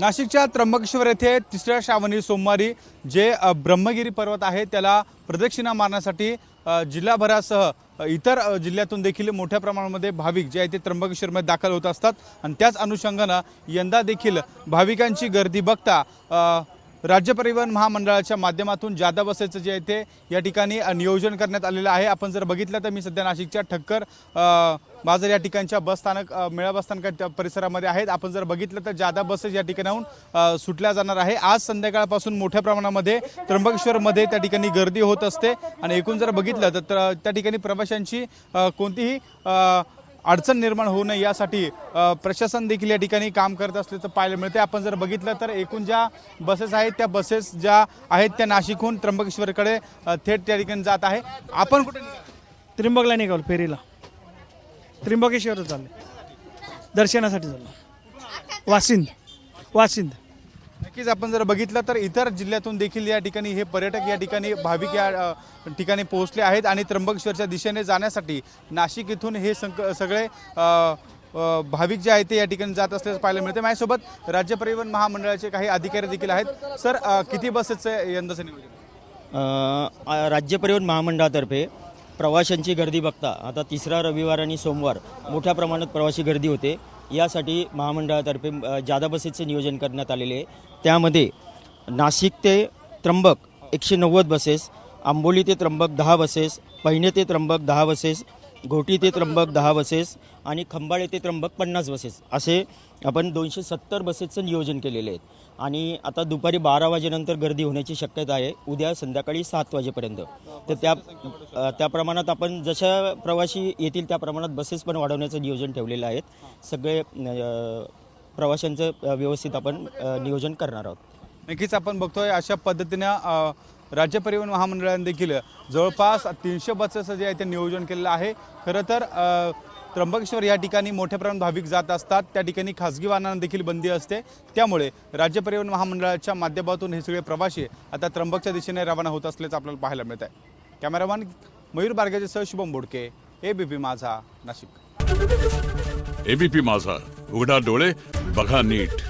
नाशिकच्या त्र्यंबकेश्वर येथे तिसऱ्या श्रावणी सोमवारी जे ब्रह्मगिरी पर्वत आहे त्याला प्रदक्षिणा मारण्यासाठी जिल्हाभरासह इतर जिल्ह्यातून देखील मोठ्या प्रमाणामध्ये भाविक जे आहे ते त्र्यंबकेश्वरमध्ये दाखल होत असतात आणि त्याच अनुषंगानं यंदा देखील भाविकांची गर्दी बघता राज्य परिवहन महामंडळाच्या माध्यमातूून जादा बसेचं जे आहे ते या ठिकाणी नियोजन करण्यात आलेलं आहे। आपण जर बघितलं तर मी सध्या नाशिकच्या ठक्कर बाजार या ठिकाणच्या बस स्थानक मेळा बस स्थानकाच्या परिसरामध्ये आहेत। आपण जर बघितलं तर जादा बसेस या ठिकाणाहून सुटल्या जाणार आहे। आज संध्याकाळपासून मोठ्या प्रमाणामध्ये त्र्यंबकेश्वरमध्ये त्या ठिकाणी गर्दी होत असते आणि एकूण जर बघितलं तर त्या ठिकाणी प्रवाशांची कोणतीही अडचण निर्माण होऊ नये यासाठी प्रशासन देखील या ठिकाणी काम करत असल्याचं पाहायला मिळते। आपण जर बघितलं तर एकूण ज्या बसेस आहेत त्या बसेस ज्या आहेत त्या नाशिकहून त्र्यंबकेश्वरकडे थेट त्या ठिकाणी जात आहे। आपण कुठे त्र्यंबकला निघालो फेरीला, त्र्यंबकेश्वर चालले दर्शनासाठी चाललो वासिंद। नक्कीच आपण जर बघितलं तर इतर जिल्ह्यातून देखील या ठिकाणी हे पर्यटक या ठिकाणी भाविक या ठिकाणी पोहोचले आहेत आणि त्र्यंबकेश्वरच्या दिशेने जाण्यासाठी नाशिक इथून हे सगळे भाविक जे आहेत ते या ठिकाणी जात असल्याचं पाहायला मिळते। माझ्यासोबत राज्य परिवहन महामंडळाचे काही अधिकारी देखील आहेत। सर, किती बसेसचं यंदाचं नियोजन? राज्य परिवहन महामंडळातर्फे प्रवाशांची गर्दी बघता आता तिसरा रविवार आणि सोमवार मोठ्या प्रमाणात प्रवासी गर्दी होते, यासाठी महामंडळातर्फे जादा बसेसचे नियोजन करण्यात आलेले आहे। त्यामध्ये नाशिक ते त्र्यंबक 190 बसेस, आंबोली ते त्र्यंबक 10 बसेस, पैठण ते त्र्यंबक 10 बसेस, घोटी ते त्र्यंबक 10 बसेस आणि खंबाळे ते त्र्यंबक 50 बसेस असे आपण 270 बसेसचं नियोजन केलेले आहेत। आणि आता दुपारी 12 वाजेनंतर गर्दी होण्याची शक्यता आहे, उद्या संध्याकाळी 7 वाजेपर्यंत। तर त्या प्रमाणात आपण जशा प्रवासी येतील त्या प्रमाणात बसेस पण वाढवण्याचं नियोजन ठेवलेलं आहे। सगळे प्रवाशांचं व्यवस्थित आपण नियोजन करणार आहोत। नक्कीच आपण बघतोय अशा पद्धतीनं राज्य परिवहन महामंडळाने देखील जवळपास 300 बसेसचं जे आहे ते नियोजन केलेलं आहे। खरं तर त्र्यंबकेश्वर या ठिकाणी मोठ्या प्रमाणात भाविक जात असतात, त्या ठिकाणी खासगी वाहनांना देखील बंदी असते, त्यामुळे राज्य परिवहन महामंडळाच्या माध्यमातून हे सगळे प्रवासी आता त्र्यंबकच्या दिशेने रवाना होत असल्याचं आपल्याला पाहायला मिळत आहे। कॅमेरामॅन मयूर बारगेसह शुभम बोडके, एबीपी माझा, नाशिक। एबीपी माझा, उघडा डोळे बघा नीट।